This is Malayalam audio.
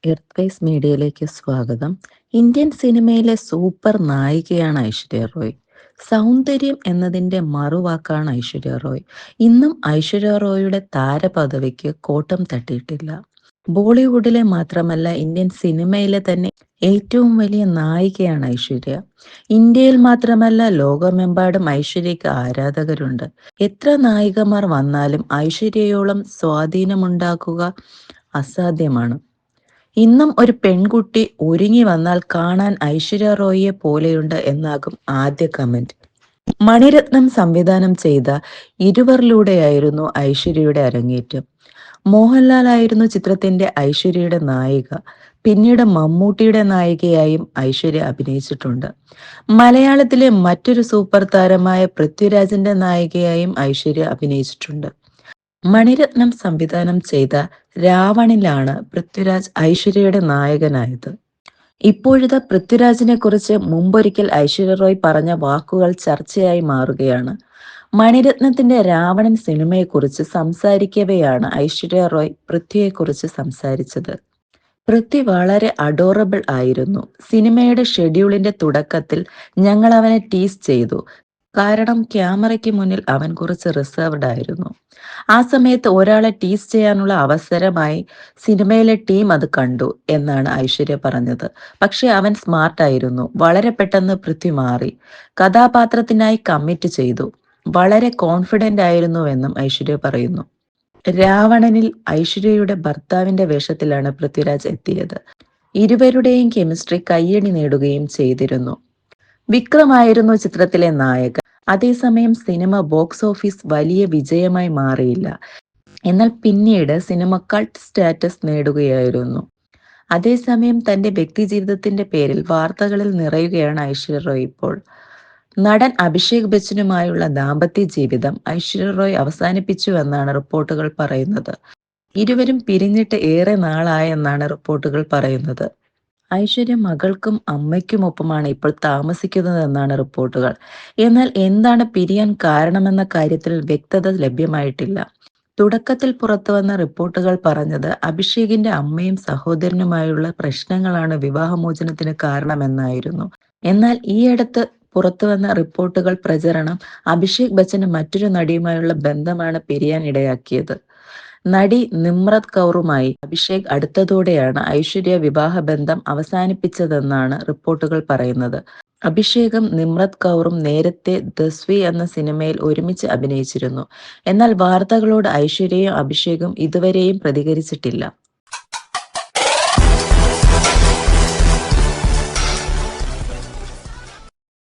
എർത്ത് മീഡിയയിലേക്ക് സ്വാഗതം. ഇന്ത്യൻ സിനിമയിലെ സൂപ്പർ നായികയാണ് ഐശ്വര്യ റോയ്. സൗന്ദര്യം എന്നതിൻ്റെ മറുവാക്കാണ് ഐശ്വര്യ റോയ്. ഇന്നും ഐശ്വര്യ റോയിയുടെ താരപദവിക്ക് കോട്ടം തട്ടിയിട്ടില്ല. ബോളിവുഡിലെ മാത്രമല്ല, ഇന്ത്യൻ സിനിമയിലെ തന്നെ ഏറ്റവും വലിയ നായികയാണ് ഐശ്വര്യ. ഇന്ത്യയിൽ മാത്രമല്ല, ലോകമെമ്പാടും ഐശ്വര്യയ്ക്ക് ആരാധകരുണ്ട്. എത്ര നായികമാർ വന്നാലും ഐശ്വര്യയോളം സ്വാധീനമുണ്ടാക്കുക അസാധ്യമാണ്. ഇന്നും ഒരു പെൺകുട്ടി ഒരുങ്ങി വന്നാൽ കാണാൻ ഐശ്വര്യ റോയിയെ പോലെയുണ്ട് എന്നാകും ആദ്യ കമന്റ്. മണിരത്നം സംവിധാനം ചെയ്ത ഇരുവരിലൂടെയായിരുന്നു ഐശ്വര്യയുടെ അരങ്ങേറ്റം. മോഹൻലാൽ ആയിരുന്നു ചിത്രത്തിന്റെ ഐശ്വര്യയുടെ നായിക. പിന്നീട് മമ്മൂട്ടിയുടെ നായികയായും ഐശ്വര്യ അഭിനയിച്ചിട്ടുണ്ട്. മലയാളത്തിലെ മറ്റൊരു സൂപ്പർ താരമായ പൃഥ്വിരാജിന്റെ നായികയായും ഐശ്വര്യ അഭിനയിച്ചിട്ടുണ്ട്. മണിരത്നം സംവിധാനം ചെയ്ത രാവണിലാണ് പൃഥ്വിരാജ് ഐശ്വര്യയുടെ നായകനായത്. ഇപ്പോഴത്തെ പൃഥ്വിരാജിനെ കുറിച്ച് മുമ്പൊരിക്കൽ ഐശ്വര്യ റോയ് പറഞ്ഞ വാക്കുകൾ ചർച്ചയായി മാറുകയാണ്. മണിരത്നത്തിന്റെ രാവണൻ സിനിമയെക്കുറിച്ച് സംസാരിക്കവെയാണ് ഐശ്വര്യ റോയ് പൃഥ്വിയെക്കുറിച്ച് സംസാരിച്ചത്. പൃഥ്വി വളരെ അഡോറബിൾ ആയിരുന്നു. സിനിമയുടെ ഷെഡ്യൂളിന്റെ തുടക്കത്തിൽ ഞങ്ങൾ അവനെ ടീസ് ചെയ്തു. കാരണം ക്യാമറയ്ക്ക് മുന്നിൽ അവൻ കുറച്ച് റിസർവ്ഡ് ആയിരുന്നു. ആ സമയത്ത് ഒരാളെ ടീസ് ചെയ്യാനുള്ള അവസരമായി സിനിമയിലെ ടീം അത് കണ്ടു എന്നാണ് ഐശ്വര്യ പറഞ്ഞത്. പക്ഷെ അവൻ സ്മാർട്ടായിരുന്നു. വളരെ പെട്ടെന്ന് പൃഥ്വി മാറി. കഥാപാത്രത്തിനായി കമ്മിറ്റ് ചെയ്തു. വളരെ കോൺഫിഡന്റ് ആയിരുന്നുവെന്നും ഐശ്വര്യ പറയുന്നു. രാവണനിൽ ഐശ്വര്യയുടെ ഭർത്താവിന്റെ വേഷത്തിലാണ് പൃഥ്വിരാജ് എത്തിയത്. ഇരുവരുടെയും കെമിസ്ട്രി കയ്യടി നേടുകയും ചെയ്തിരുന്നു. വിക്രമായിരുന്നു ചിത്രത്തിലെ നായകൻ. അതേസമയം സിനിമ ബോക്സ് ഓഫീസ് വലിയ വിജയമായി മാറിയില്ല. എന്നാൽ പിന്നീട് സിനിമ കൾട്ട് സ്റ്റാറ്റസ് നേടുകയായിരുന്നു. അതേസമയം തന്റെ വ്യക്തിജീവിതത്തിന്റെ പേരിൽ വാർത്തകളിൽ നിറയുകയാണ് ഐശ്വര്യ റോയ് ഇപ്പോൾ. നടൻ അഭിഷേക് ബച്ചനുമായുള്ള ദാമ്പത്യ ജീവിതം ഐശ്വര്യ റോയ് അവസാനിപ്പിച്ചുവെന്നാണ് റിപ്പോർട്ടുകൾ പറയുന്നത്. ഇരുവരും പിരിഞ്ഞിട്ട് ഏറെ നാളായെന്നാണ് റിപ്പോർട്ടുകൾ പറയുന്നത്. ഐശ്വര്യ മകൾക്കും അമ്മയ്ക്കുമൊപ്പമാണ് ഇപ്പോൾ താമസിക്കുന്നതെന്നാണ് റിപ്പോർട്ടുകൾ. എന്നാൽ എന്താണ് പിരിയാൻ കാരണമെന്ന കാര്യത്തിൽ വ്യക്തത ലഭ്യമായിട്ടില്ല. തുടക്കത്തിൽ പുറത്തുവന്ന റിപ്പോർട്ടുകൾ പറഞ്ഞത് അഭിഷേകിന്റെ അമ്മയും സഹോദരനുമായുള്ള പ്രശ്നങ്ങളാണ് വിവാഹമോചനത്തിന് കാരണമെന്നായിരുന്നു. എന്നാൽ ഈയടുത്ത് പുറത്തുവന്ന റിപ്പോർട്ടുകൾ പ്രചരണം അഭിഷേക് ബച്ചന് മറ്റൊരു നടിയുമായുള്ള ബന്ധമാണ് പിരിയാൻ ഇടയാക്കിയത്. നടി നിമ്രത് കൗറുമായി അഭിഷേക് അടുത്തതോടെയാണ് ഐശ്വര്യ വിവാഹബന്ധം അവസാനിപ്പിച്ചതെന്നാണ് റിപ്പോർട്ടുകൾ പറയുന്നത്. അഭിഷേകും നിമ്രത് കൗറും നേരത്തെ ദസ്വി എന്ന സിനിമയിൽ ഒരുമിച്ച് അഭിനയിച്ചിരുന്നു. എന്നാൽ വാർത്തകളോട് ഐശ്വര്യയും അഭിഷേകും ഇതുവരെയും പ്രതികരിച്ചിട്ടില്ല.